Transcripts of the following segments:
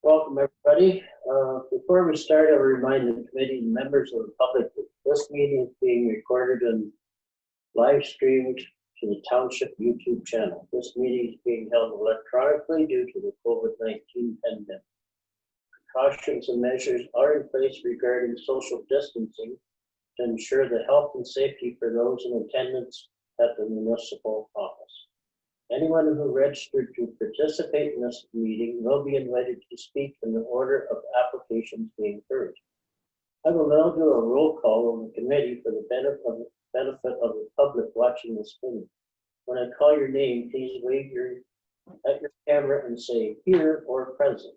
Welcome, everybody. Before we start, I remind the committee and members of the public that this meeting is being recorded and live streamed to the Township YouTube channel. This meeting is being held electronically due to the COVID-19 pandemic. Precautions and measures are in place regarding social distancing to ensure the health and safety for those in attendance at the municipal office. Anyone who registered to participate in this meeting will be invited to speak in the order of applications being heard. I will now do a roll call on the committee for the benefit of the public watching this meeting. When I call your name, please wave at your camera and say here or present.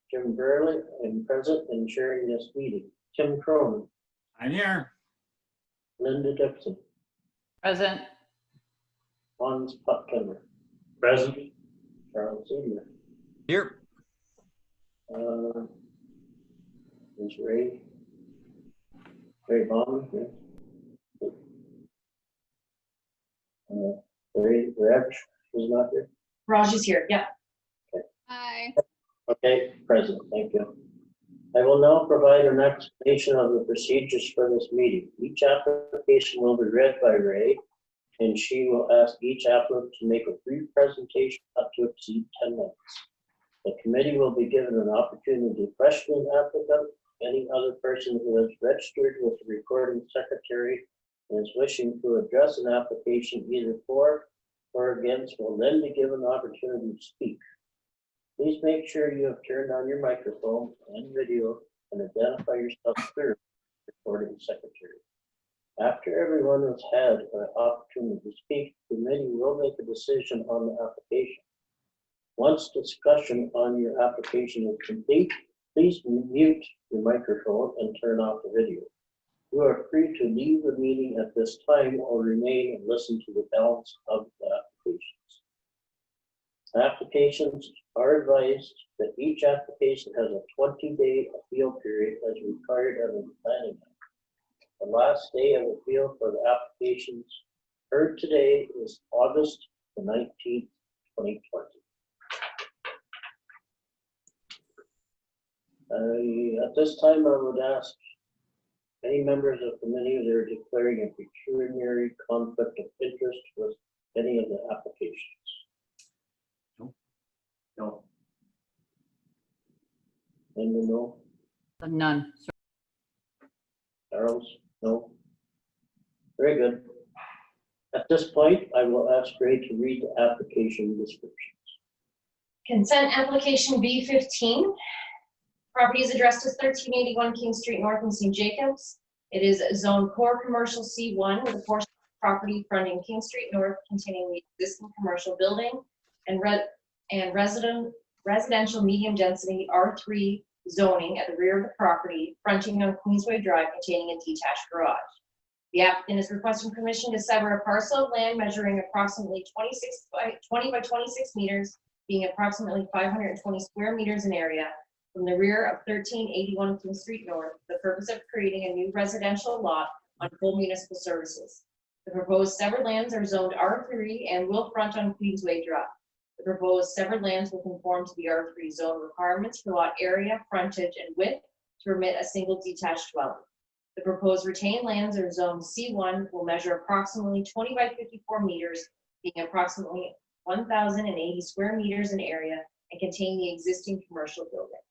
Jim Burley, I'm present and chairing this meeting. Tim Cronin. I'm here. Linda Dixon. Present. Hans Putkimer. Present. Charles Senior. Here. Is Ray Bauman here? Ray Raj is not here? Raj is here, yeah. Okay. Hi. Okay, present, thank you. I will now provide an explanation of the procedures for this meeting. Each application will be read by Ray, and she will ask each applicant to make a brief presentation up to exceed 10 minutes. The committee will be given an opportunity to question the applicant. Any other person who has registered with the recording secretary and is wishing to address an application either for or against will then be given an opportunity to speak. Please make sure you have turned on your microphone and video and identify yourself clearly to the recording secretary. After everyone has had an opportunity to speak, the committee will make a decision on the application. Once discussion on your application is complete, please mute your microphone and turn off the video. You are free to leave the meeting at this time or remain and listen to the balance of the applications. Applications are advised that each application has a 20-day appeal period as required under the Planning Act. The last day of appeal for the applications heard today is August the 19th, 2020. At this time, I would ask any members of the committee that are declaring a pecuniary conflict of interest with any of the applications. No. Linda, no. None. Charles, no. Very good. At this point, I will ask Ray to read the application descriptions. Consent application B15. Property is addressed as 1381 King Street North in St. Jacobs. It is zone core commercial C1 with a portion of property fronting King Street North containing the existing commercial building and residential medium density R3 zoning at the rear of the property, fronting on Queensway Drive containing a detached garage. The applicant is requesting permission to sever a parcel of land measuring approximately 20 by 26 meters, being approximately 520 square meters in area, from the rear of 1381 King Street North for the purpose of creating a new residential lot on full municipal services. The proposed severed lands are zoned R3 and will front on Queensway Drive. The proposed severed lands will conform to the R3 zone requirements for lot area, frontage, and width to permit a single detached dwelling. The proposed retained lands are zone C1 will measure approximately 20 by 54 meters, being approximately 1,080 square meters in area and contain the existing commercial building.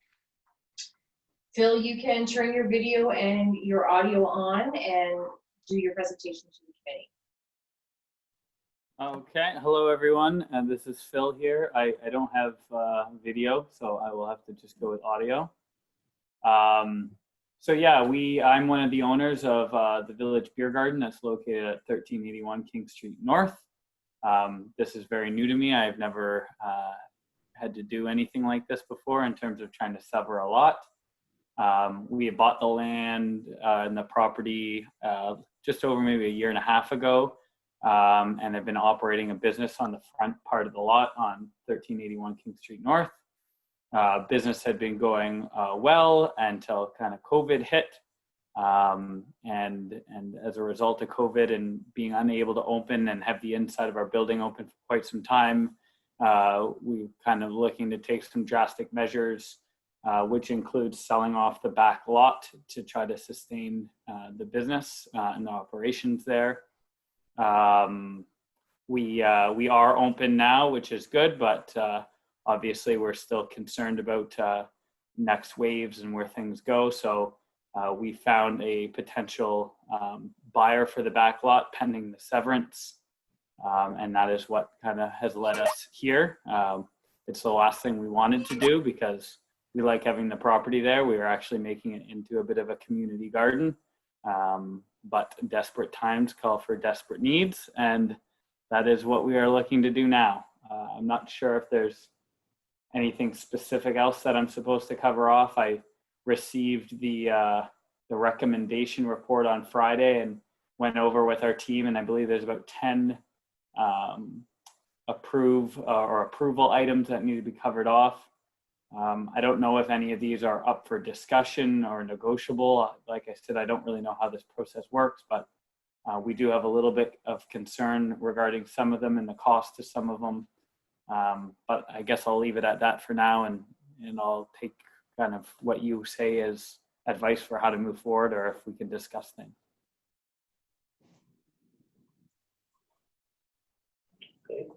Phil, you can turn your video and your audio on and do your presentation to the committee. Okay, hello everyone, and this is Phil here. I don't have video, so I will have to just go with audio. So yeah, I'm one of the owners of the Village Beer Garden that's located at 1381 King Street North. This is very new to me. I've never had to do anything like this before in terms of trying to sever a lot. We had bought the land and the property just over maybe a year and a half ago. And I've been operating a business on the front part of the lot on 1381 King Street North. Business had been going well until kind of COVID hit. And as a result of COVID and being unable to open and have the inside of our building open for quite some time, we're kind of looking to take some drastic measures, which includes selling off the back lot to try to sustain the business and the operations there. We are open now, which is good, but obviously we're still concerned about next waves and where things go. So we found a potential buyer for the back lot pending the severance. And that is what kind of has led us here. It's the last thing we wanted to do because we like having the property there. We are actually making it into a bit of a community garden. But desperate times call for desperate needs, and that is what we are looking to do now. I'm not sure if there's anything specific else that I'm supposed to cover off. I received the recommendation report on Friday and went over with our team, and I believe there's about 10 approval items that need to be covered off. I don't know if any of these are up for discussion or negotiable. Like I said, I don't really know how this process works, but we do have a little bit of concern regarding some of them and the cost to some of them. But I guess I'll leave it at that for now, and I'll take kind of what you say as advice for how to move forward, or if we can discuss things. Okay.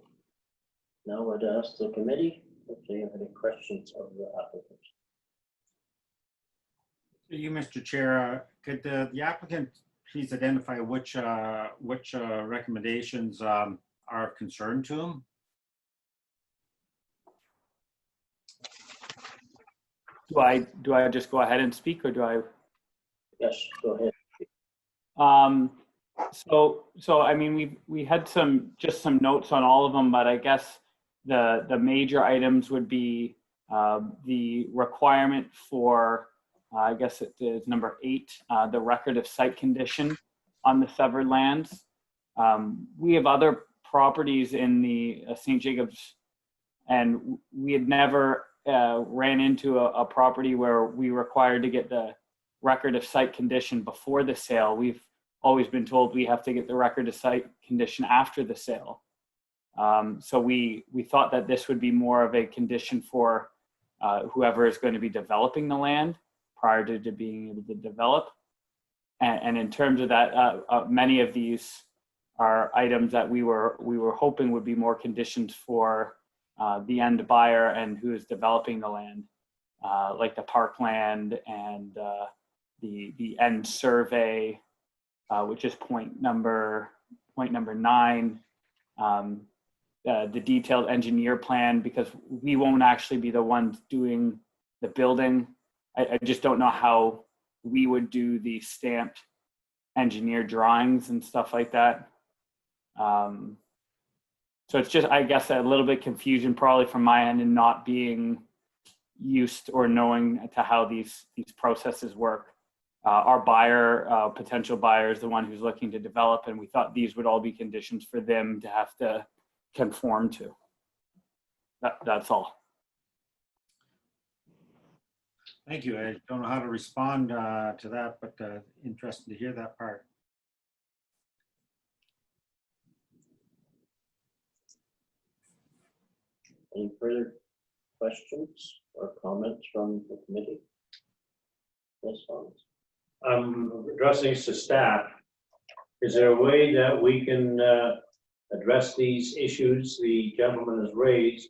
Now I'd ask the committee if they have any questions of the applicant. To you, Mr. Chair, could the applicant please identify which recommendations are of concern to him? Do I just go ahead and speak, or do I? Yes, go ahead. So I mean, we had some notes on all of them, but I guess the major items would be the requirement for, I guess it is number 8, the record of site condition on the severed lands. We have other properties in the St. Jacobs, and we had never ran into a property where we required to get the record of site condition before the sale. We've always been told we have to get the record of site condition after the sale. So we thought that this would be more of a condition for whoever is going to be developing the land prior to being able to develop. And in terms of that, many of these are items that we were hoping would be more conditions for the end buyer and who is developing the land, like the parkland and the end survey, which is point number 9. The detailed engineer plan, because we won't actually be the ones doing the building. I just don't know how we would do the stamped engineer drawings and stuff like that. So it's just, I guess, a little bit confusion probably from my end and not being used or knowing to how these processes work. Our buyer, potential buyer, is the one who's looking to develop, and we thought these would all be conditions for them to have to conform to. That's all. Thank you. I don't know how to respond to that, but interested to hear that part. Any further questions or comments from the committee? Yes, Hans. Addressing this to staff, is there a way that we can address these issues the gentleman has raised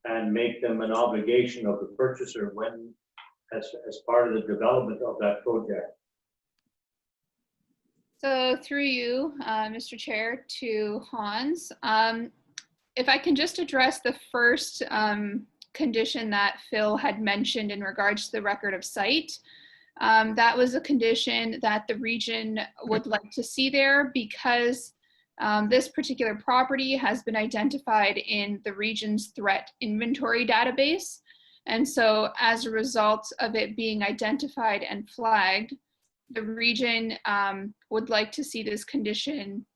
and make them an obligation of the purchaser when, as part of the development of that project? So through you, Mr. Chair, to Hans, if I can just address the first condition that Phil had mentioned in regards to the record of site. That was a condition that the region would like to see there because this particular property has been identified in the region's threat inventory database. And so as a result of it being identified and flagged, the region would like to see this condition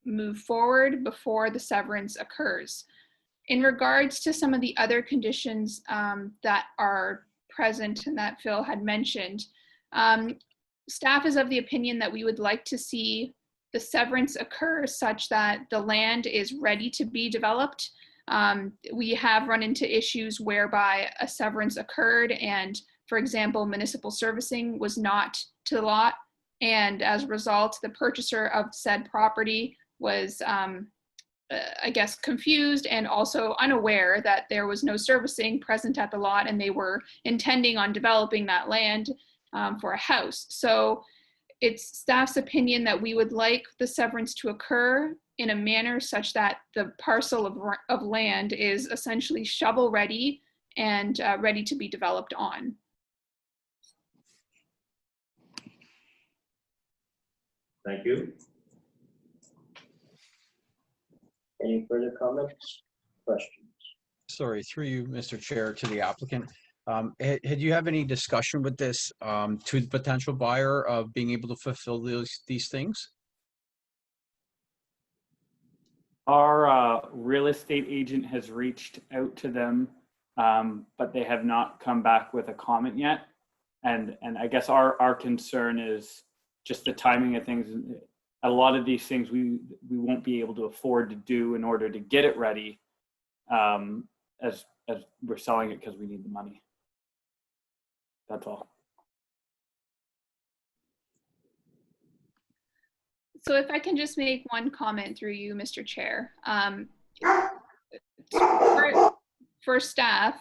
move forward before the severance occurs. In regards to some of the other conditions that are present and that Phil had mentioned, staff is of the opinion that we would like to see the severance occur such that the land is ready to be developed We have run into issues whereby a severance occurred and, for example, municipal servicing was not to the lot. And as a result, the purchaser of said property was, I guess, confused and also unaware that there was no servicing present at the lot, and they were intending on developing that land for a house. So it's staff's opinion that we would like the severance to occur in a manner such that the parcel of land is essentially shovel ready and ready to be developed on. Thank you. Any further comments, questions? Sorry, through you, Mr. Chair, to the applicant. Had you have any discussion with this to the potential buyer of being able to fulfill these things? Our real estate agent has reached out to them, but they have not come back with a comment yet. And I guess our concern is just the timing of things. A lot of these things we won't be able to afford to do in order to get it ready, as we're selling it because we need the money. That's all. So if I can just make one comment through you, Mr. Chair. For staff,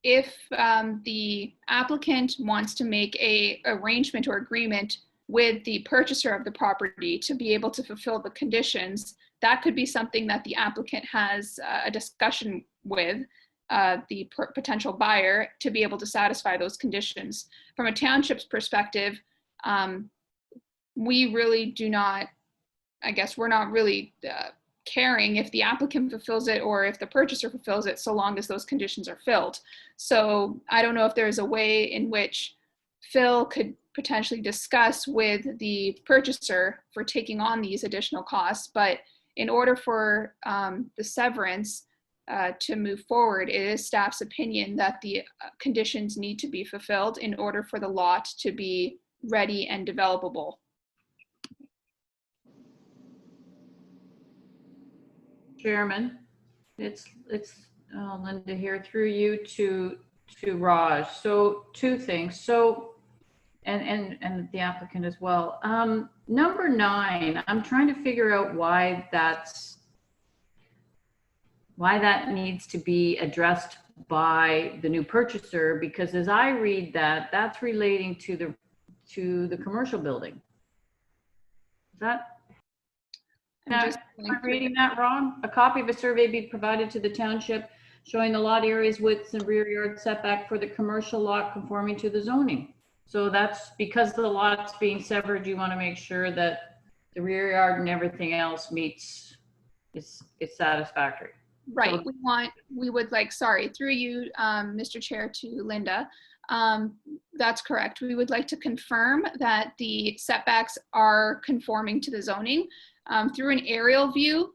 if the applicant wants to make a arrangement or agreement with the purchaser of the property to be able to fulfill the conditions, that could be something that the applicant has a discussion with the potential buyer to be able to satisfy those conditions. From a township's perspective, we really do not, I guess we're not really caring if the applicant fulfills it or if the purchaser fulfills it, so long as those conditions are filled. So I don't know if there's a way in which Phil could potentially discuss with the purchaser for taking on these additional costs, but in order for the severance to move forward, it is staff's opinion that the conditions need to be fulfilled in order for the lot to be ready and developable. Chairman, it's Linda here through you to Raj. So two things. So and the applicant as well. Number 9, I'm trying to figure out why that needs to be addressed by the new purchaser, because as I read that, that's relating to the commercial building. Is that? Am I reading that wrong? A copy of a survey be provided to the township showing the lot areas, widths, and rear yard setback for the commercial lot conforming to the zoning. So that's because the lot's being severed, you want to make sure that the rear yard and everything else meets, it's satisfactory. Right. So, we would like, sorry, through you, Mr. Chair, to Linda. That's correct. We would like to confirm that the setbacks are conforming to the zoning. Through an aerial view,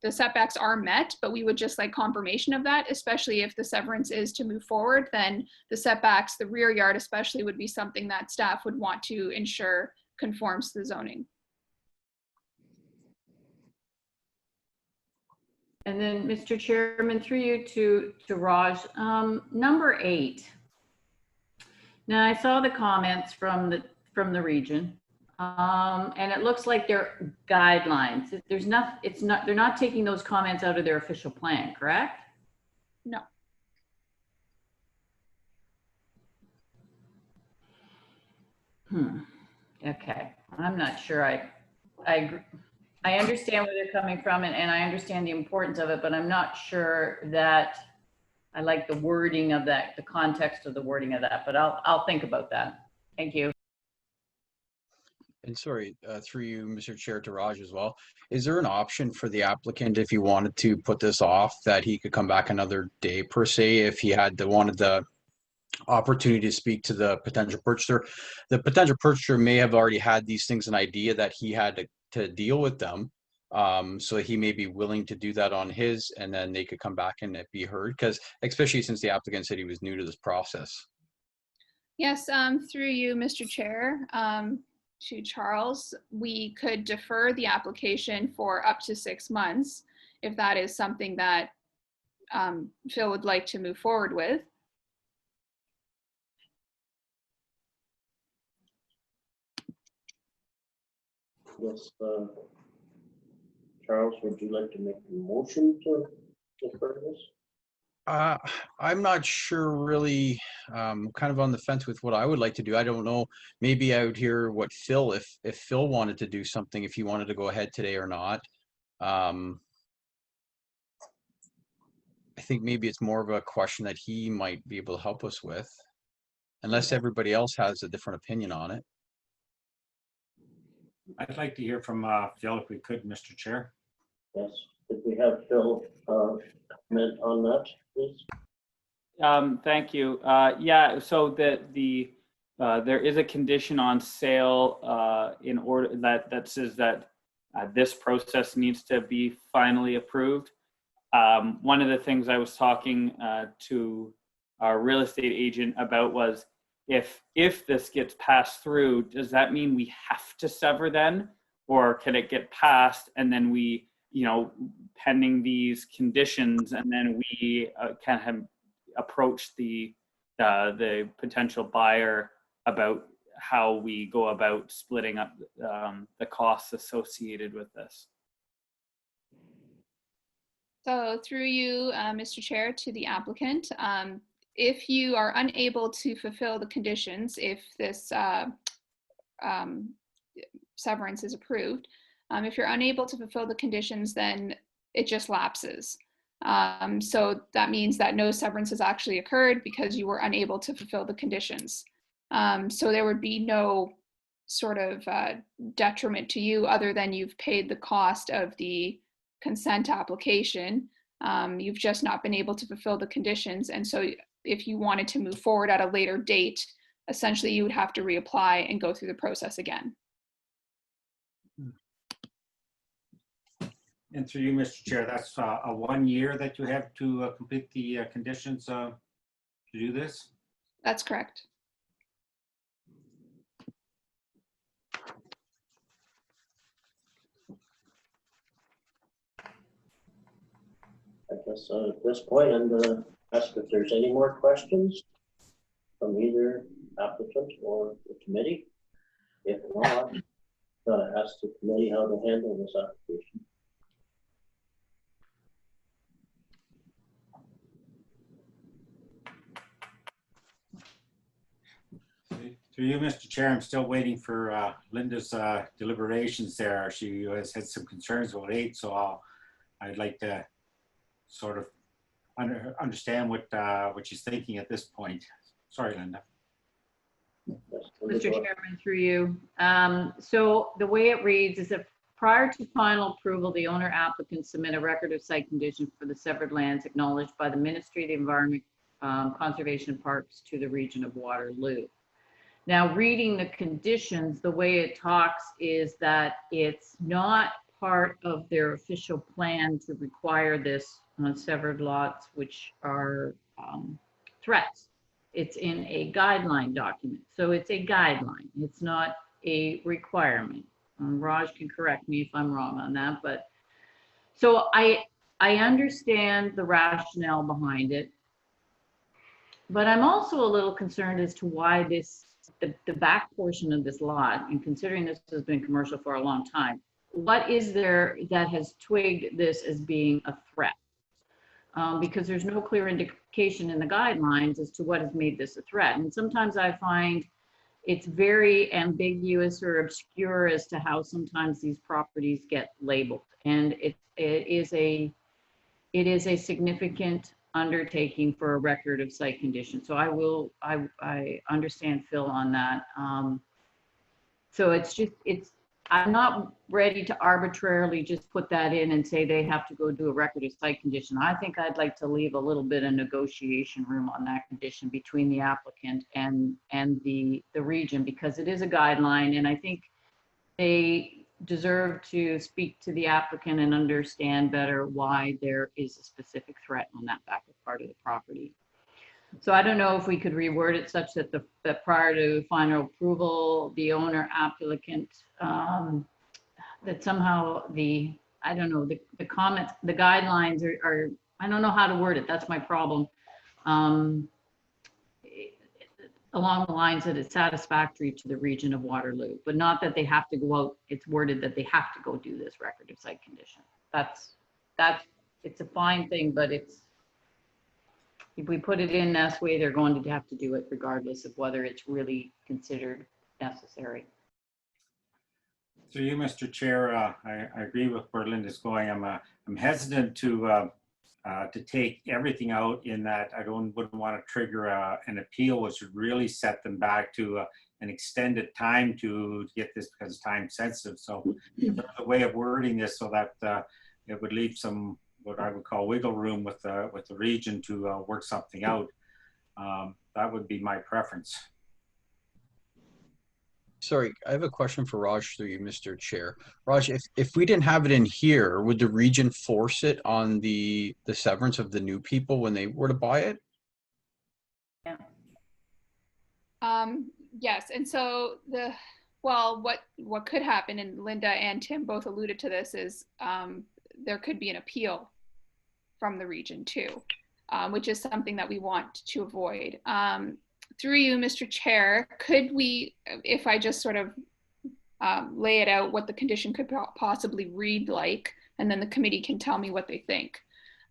the setbacks are met, but we would just like confirmation of that, especially if the severance is to move forward, then the setbacks, the rear yard especially, would be something that staff would want to ensure conforms to the zoning. And then, Mr. Chairman, through you to Raj, number 8. Now I saw the comments from the region, and it looks like they're guidelines. They're not taking those comments out of their official plan, correct? No. Okay, I'm not sure I agree. I understand where they're coming from, and I understand the importance of it, but I'm not sure that I like the wording of that, the context of the wording of that, but I'll think about that. Thank you. And sorry, through you, Mr. Chair, to Raj as well. Is there an option for the applicant, if he wanted to put this off, that he could come back another day per se, if he wanted the opportunity to speak to the potential purchaser? The potential purchaser may have already had these things, an idea that he had to deal with them. So he may be willing to do that on his, and then they could come back and it be heard, because especially since the applicant said he was new to this process. Yes, through you, Mr. Chair, to Charles, we could defer the application for up to 6 months. if that is something that Phil would like to move forward with. Yes, Charles, would you like to make a motion to defer this? I'm not sure really, kind of on the fence with what I would like to do. I don't know. Maybe I would hear what Phil, if Phil wanted to do something, if he wanted to go ahead today or not. I think maybe it's more of a question that he might be able to help us with, unless everybody else has a different opinion on it. I'd like to hear from Phil if we could, Mr. Chair. Yes, could we have Phil comment on that, please? Thank you. Yeah, so there is a condition on sale in order that says that this process needs to be finally approved. One of the things I was talking to our real estate agent about was if this gets passed through, does that mean we have to sever then, or can it get passed and then we, pending these conditions, and then we kind of approach the potential buyer about how we go about splitting up the costs associated with this? So through you, Mr. Chair, to the applicant, if you are unable to fulfill the conditions, if this severance is approved, if you're unable to fulfill the conditions, then it just lapses. So that means that no severance has actually occurred because you were unable to fulfill the conditions. So there would be no sort of detriment to you other than you've paid the cost of the consent application. You've just not been able to fulfill the conditions. And so if you wanted to move forward at a later date, essentially you would have to reapply and go through the process again. And through you, Mr. Chair, that's a 1 year that you have to complete the conditions to do this? That's correct. I guess at this point, I'm gonna ask if there's any more questions from either applicant or the committee. If not, I'm gonna ask the committee how to handle this application. Through you, Mr. Chair, I'm still waiting for Linda's deliberations there. She has had some concerns about 8, so I'd like to sort of understand what she's thinking at this point. Sorry, Linda. Yes, Mr. Chairman, through you. So the way it reads is that prior to final approval, the owner applicant submit a record of site condition for the severed lands acknowledged by the Ministry of the Environment, Conservation and Parks to the region of Waterloo. Now, reading the conditions, the way it talks is that it's not part of their official plan to require this on severed lots, which are threats. It's in a guideline document. So it's a guideline. It's not a requirement. Raj can correct me if I'm wrong on that, but so I understand the rationale behind it, but I'm also a little concerned as to why the back portion of this lot, and considering this has been commercial for a long time, what is there that has twigged this as being a threat? Because there's no clear indication in the guidelines as to what has made this a threat. And sometimes I find it's very ambiguous or obscure as to how sometimes these properties get labeled. And it is a significant undertaking for a record of site condition. So I understand Phil on that. So I'm not ready to arbitrarily just put that in and say they have to go do a record of site condition. I think I'd like to leave a little bit of negotiation room on that condition between the applicant and the region, because it is a guideline, and I think they deserve to speak to the applicant and understand better why there is a specific threat on that back part of the property. So I don't know if we could reword it such that that prior to final approval, the owner applicant, that somehow the I don't know, the comments, the guidelines are, I don't know how to word it. That's my problem. Um, Along the lines that it's satisfactory to the region of Waterloo, but not that they have to go out. It's worded that they have to go do this record of site condition. That's, it's a fine thing, but it's, if we put it in that way, they're going to have to do it regardless of whether it's really considered necessary. Through you, Mr. Chair, I agree with where Linda's going. I'm hesitant to take everything out in that I wouldn't want to trigger an appeal, which would really set them back to an extended time to get this because it's time sensitive. So if there's a way of wording this so that it would leave some what I would call wiggle room with the region to work something out, that would be my preference. Sorry, I have a question for Raj through you, Mr. Chair. Raj, if we didn't have it in here, would the region force it on the severance of the new people when they were to buy it? Yes, and so what could happen, and Linda and Tim both alluded to this, is there could be an appeal from the region too, which is something that we want to avoid. Through you, Mr. Chair, could we, if I just sort of lay it out what the condition could possibly read like, and then the committee can tell me what they think.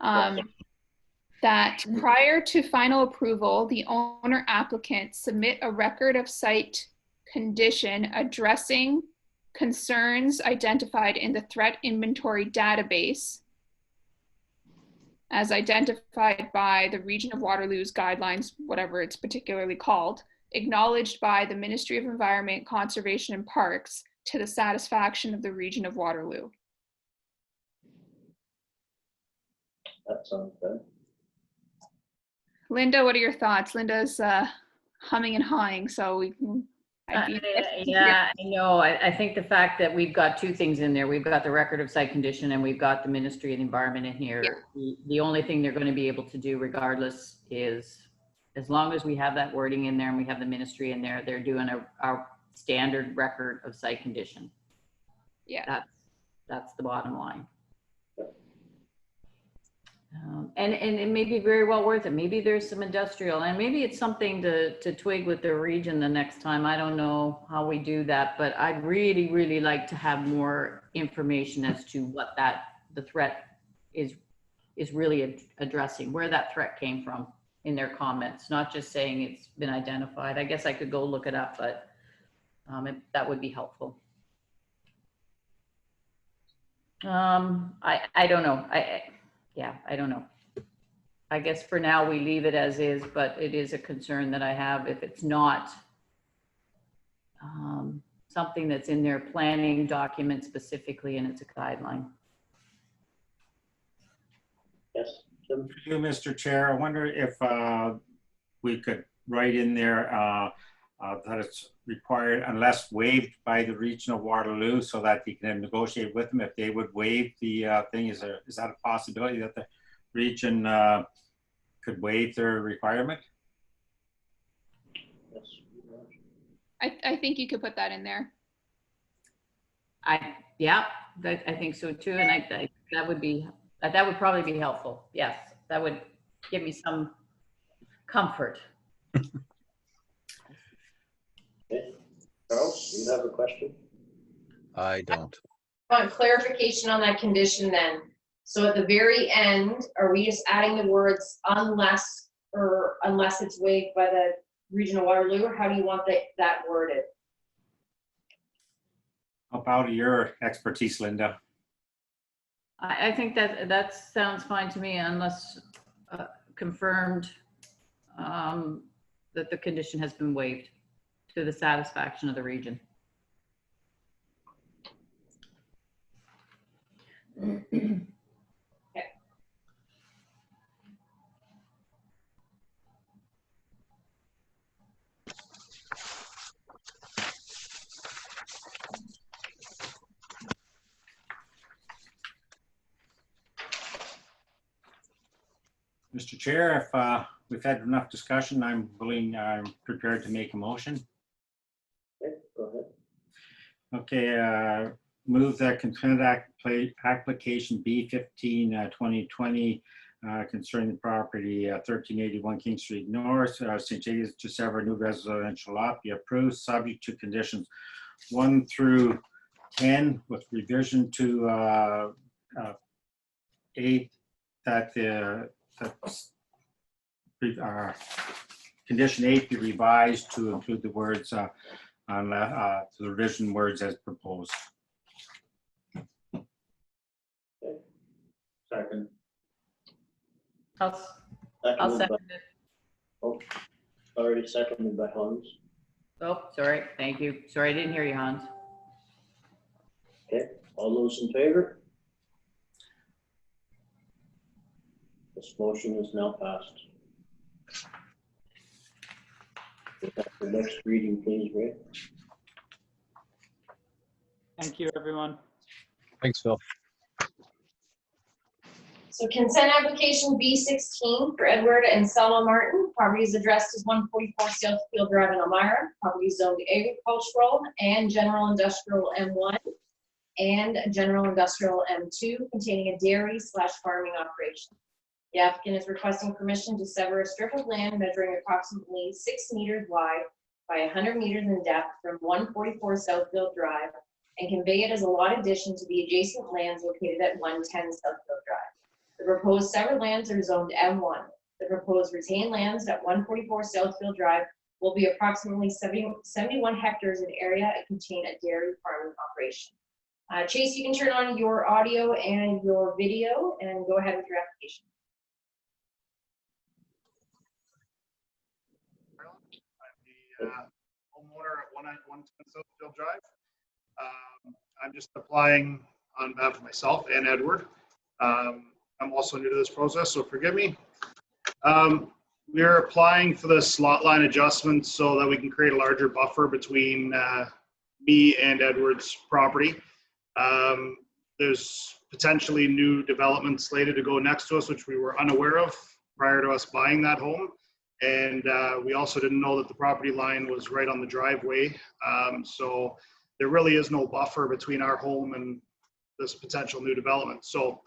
That prior to final approval, the owner applicant submit a record of site condition addressing concerns identified in the threat inventory database as identified by the Region of Waterloo's guidelines, whatever it's particularly called, acknowledged by the Ministry of Environment, Conservation and Parks to the satisfaction of the Region of Waterloo. That sounds good. Linda, what are your thoughts? Linda's humming and hawing, so we can. Yeah, I know. I think the fact that we've got two things in there, we've got the record of site condition and we've got the Ministry of the Environment in here. Yeah. The only thing they're going to be able to do regardless is, as long as we have that wording in there and we have the ministry in there, they're doing our standard record of site condition. Yeah. That's the bottom line. And it may be very well worth it. Maybe there's some industrial, and maybe it's something to twig with the region the next time. I don't know how we do that, but I'd really, really like to have more information as to what the threat is really addressing, where that threat came from in their comments, not just saying it's been identified. I guess I could go look it up, but that would be helpful. I don't know. Yeah, I don't know. I guess for now we leave it as is, but it is a concern that I have if it's not something that's in their planning document specifically and it's a guideline. Yes, Tim? For you, Mr. Chair, I wonder if we could write in there that it's required unless waived by the Region of Waterloo, so that you can negotiate with them if they would waive the thing. Is that a possibility that the region could waive their requirement? Yes. I think you could put that in there. Yeah, I think so too, and that would probably be helpful. Yes, that would give me some comfort. Okay. Charles, do you have a question? I don't. Want clarification on that condition then. So at the very end, are we just adding the words unless it's waived by the Region of Waterloo, or how do you want that worded? Up out of your expertise, Linda. I think that sounds fine to me, unless confirmed that the condition has been waived to the satisfaction of the region. Okay. Mr. Chair, if we've had enough discussion, I'm prepared to make a motion. Okay, go ahead. Okay, move that consent application B15 2020 concerning the property 1381 King Street North, St. James to sever new residential lot be approved, subject to conditions 1 through 10, with revision to 8, that condition 8 be revised to include the words on the revision words as proposed. Second. I'll Seconded by- second it. oh, already seconded by Hans. Oh, sorry. Thank you. Sorry, I didn't hear you, Hans. Okay, all those in favor? This motion is now passed. The next reading, please, Ray. Thank you, everyone. Thanks, Phil. So consent application B16 for Edward and Selma Martin. Property is addressed as 144 Southfield Drive in Elmira. Property is zoned agricultural and general industrial M1 and general industrial M2, containing a dairy/farming operation. The applicant is requesting permission to sever a strip of land measuring approximately 6 meters wide by 100 meters in depth from 144 Southfield Drive and convey it as a lot addition to the adjacent lands located at 110 Southfield Drive. The proposed severed lands are zoned M1. The proposed retained lands at 144 Southfield Drive will be approximately 71 hectares in area and contain a dairy farming operation. Chase, you can turn on your audio and your video and go ahead with your application. I'm the homeowner at 110 Southfield Drive. I'm just applying on behalf of myself and Edward. I'm also new to this process, so forgive me. We're applying for this lot line adjustment so that we can create a larger buffer between me and Edward's property. There's potentially new development slated to go next to us, which we were unaware of prior to us buying that home. And we also didn't know that the property line was right on the driveway. So there really is no buffer between our home and this potential new development. So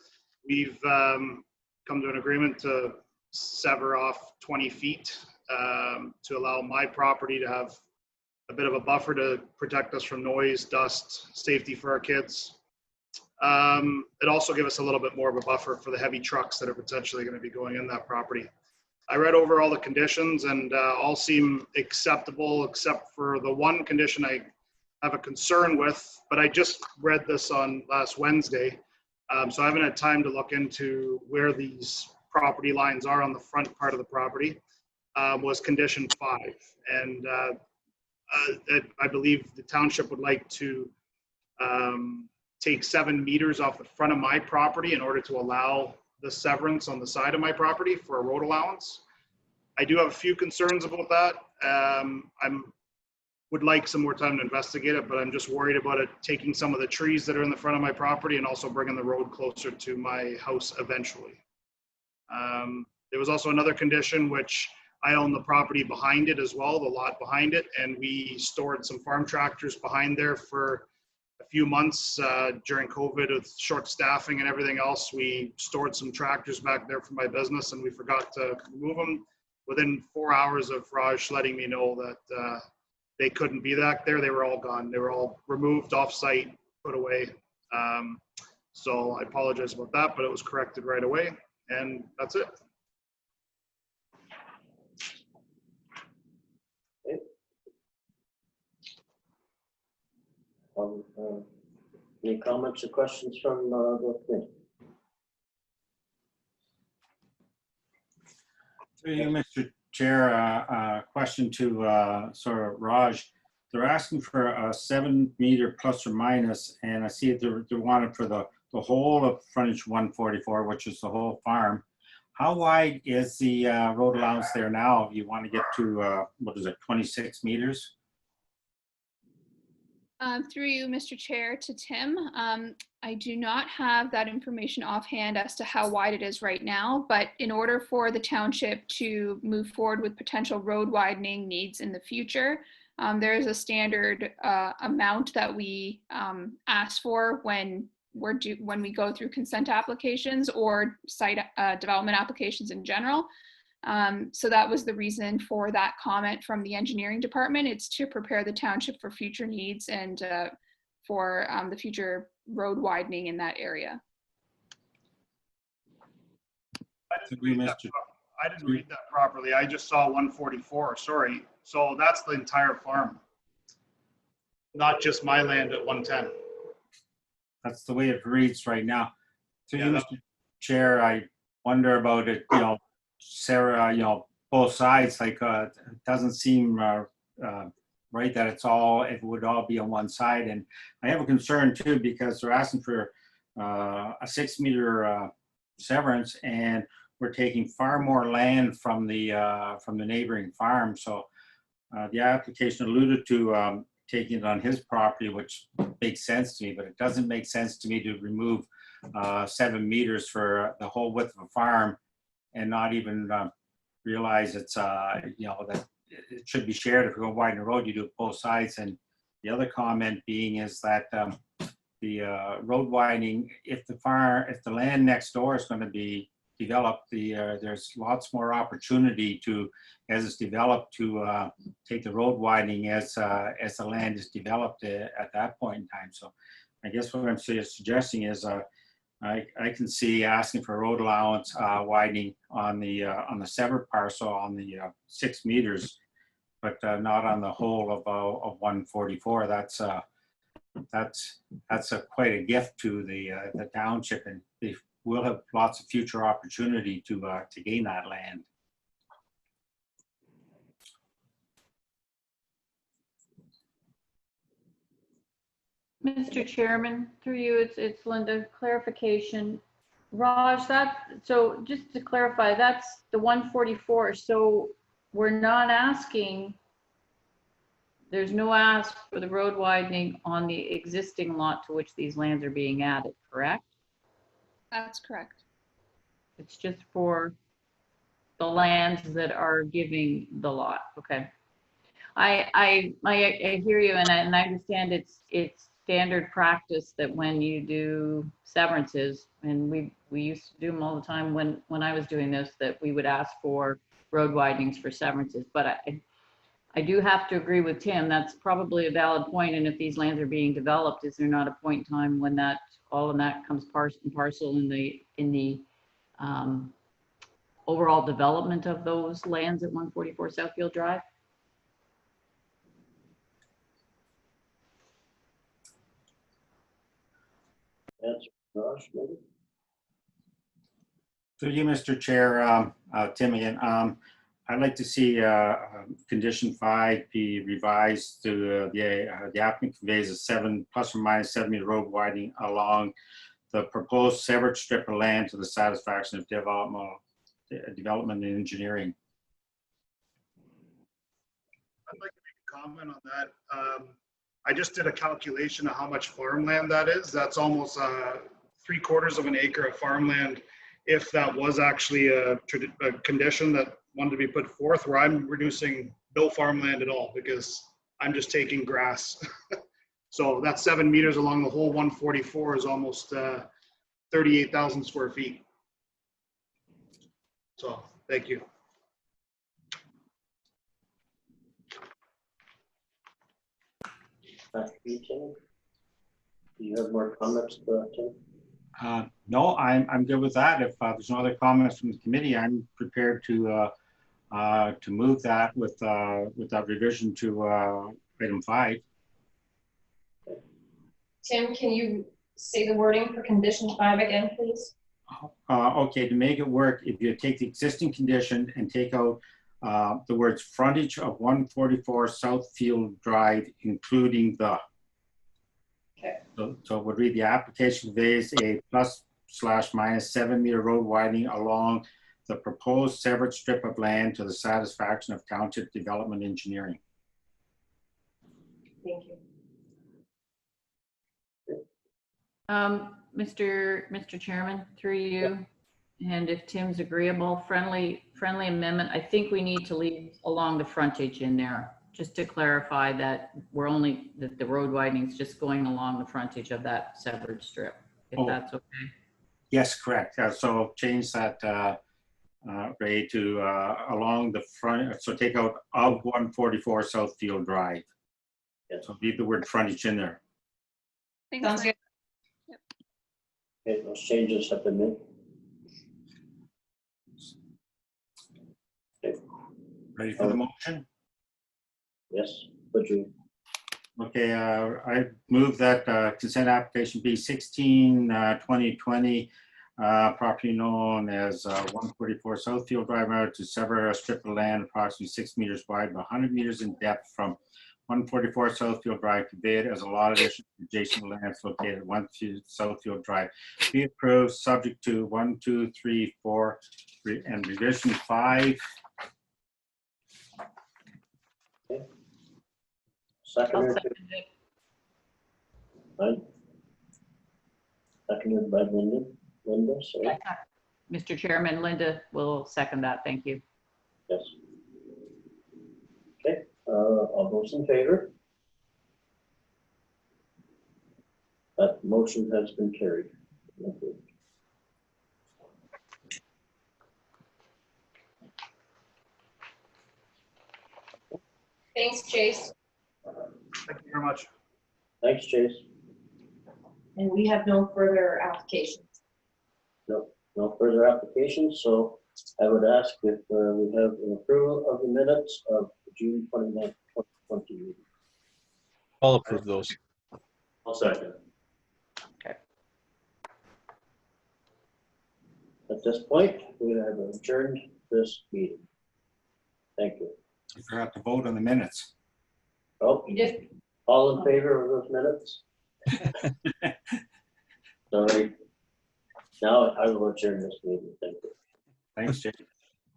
we've come to an agreement to sever off 20 feet to allow my property to have a bit of a buffer to protect us from noise, dust, safety for our kids. It also gives us a little bit more of a buffer for the heavy trucks that are potentially going to be going in that property. I read over all the conditions and all seem acceptable except for the one condition I have a concern with, but I just read this on last Wednesday. So I haven't had time to look into where these property lines are on the front part of the property, was condition 5. And I believe the township would like to take 7 meters off the front of my property in order to allow the severance on the side of my property for a road allowance. I do have a few concerns about that. Would like some more time to investigate it, but I'm just worried about it taking some of the trees that are in the front of my property and also bringing the road closer to my house eventually. There was also another condition which I own the property behind it as well, the lot behind it, and we stored some farm tractors behind there for a few months during COVID with short staffing and everything else. We stored some tractors back there for my business and we forgot to remove them. Within 4 hours of Raj letting me know that they couldn't be back there, they were all gone. They were all removed off-site, put away. So I apologize about that, but it was corrected right away, and that's it. Okay. Any comments or questions from the committee? Through you, Mr. Chair, question to sort of Raj. They're asking for a 7 meter plus or minus, and I see they're wanted for the whole of frontage 144, which is the whole farm. How wide is the road allowance there now? You want to get to, what is it, 26 meters? Through you, Mr. Chair, to Tim. I do not have that information offhand as to how wide it is right now, but in order for the township to move forward with potential road widening needs in the future, There is a standard amount that we ask for when we go through consent applications or site development applications in general. So that was the reason for that comment from the engineering department. It's to prepare the township for future needs and for the future road widening in that area. I didn't read that properly. I just saw 144, sorry. So that's the entire farm, not just my land at 110. That's the way it reads right now. To you, Yeah, Mr. Chair, I wonder about it, Sarah, both sides, like, it doesn't seem right that it would all be on one side. And I have a concern too, because they're asking for a 6-meter severance, and we're taking far more land from the neighboring farm. So the application alluded to taking it on his property, which makes sense to me, but it doesn't make sense to me to remove 7 meters for the whole width of a farm and not even realize it's, that it should be shared. If you're going to widen the road, you do it both sides. And the other comment being is that the road widening, if the land next door is going to be developed, there's lots more opportunity to, as it's developed, to take the road widening as the land is developed at that point in time. So I guess what I'm suggesting is I can see asking for road allowance widening on the severed parcel on the 6 meters, but not on the whole of 144. That's quite a gift to the township, and they will have lots of future opportunity to gain that land. Mr. Chairman, through you, it's Linda. Clarification. Raj, so just to clarify, that's the 144. So we're not asking, there's no ask for the road widening on the existing lot to which these lands are being added, correct? That's correct. It's just for the lands that are giving the lot. Okay. I hear you, and I understand it's standard practice that when you do severances, and we used to do them all the time when I was doing this, that we would ask for road widenings for severances. But I do have to agree with Tim. That's probably a valid point. And if these lands are being developed, is there not a point in time when that all of that comes part and parcel in the overall development of those lands at 144 Southfield Drive? That's Josh, maybe? Through you, Mr. Chair, Tim again. I'd like to see condition 5 be revised to the applicant conveys a 7 plus or minus 7 meter road widening along the proposed severed strip of land to the satisfaction of development and engineering. I'd like to make a comment on that. I just did a calculation of how much farmland that is. That's almost 3/4 of an acre of farmland. If that was actually a condition that wanted to be put forth, where I'm reducing no farmland at all because I'm just taking grass. So that 7 meters along the whole 144 is almost 38,000 square feet. So thank you. Back to you, Tim. Do you have more comments, Tim? No, I'm good with that. If there's no other comments from the committee, I'm prepared to move that with that revision to item 5. Tim, can you say the wording for condition 5 again, please? Okay, to make it work, if you take the existing condition and take out the words frontage of 144 Southfield Drive, including the. Okay. So it would read the application conveys a plus / minus 7 meter road widening along the proposed severed strip of land to the satisfaction of township development engineering. Thank you. Mr. Chairman, through you, and if Tim's agreeable, friendly amendment. I think we need to leave along the frontage in there, just to clarify that that the road widening is just going along the frontage of that severed strip, if Oh. that's okay. Yes, correct. So change that, Ray, to along the front, so take out of 144 Southfield Drive. Yes. So leave the word frontage in there. Thanks, Sounds Lynn. good. Okay, those changes have been made. Ready for the motion? Yes, would you? Okay, I move that consent application B16, 2020, property known as 144 Southfield Drive to sever a strip of land approximately 6 meters wide, 100 meters in depth from 144 Southfield Drive to bid as a lot addition to adjacent lands located at 1 Southfield Drive. Be approved, subject to 1, 2, 3, 4, and revision 5. I'll Seconded, second it. right? Seconded by Linda, sorry. Mr. Chairman, Linda will second that. Thank you. Yes. Okay, all those in favor? That motion has been carried. Thank you. Thanks, Chase. Thank you very much. Thanks, Chase. And we have no further applications. No further applications, so I would ask if we have an approval of the minutes of June 29th, 2020 meeting. I'll approve those. I'll second. At this point, we have adjourned this meeting. Thank you. I forgot to vote on the minutes. Oh, You did, all in favor of those minutes? Sorry. Now I will adjourn this meeting. Thank you. Thanks, Jay.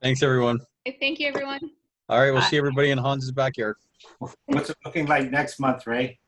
Thanks, everyone. Okay, thank you, everyone. All right, we'll Bye. see everybody in Hans's backyard. What's it looking like next month, Ray?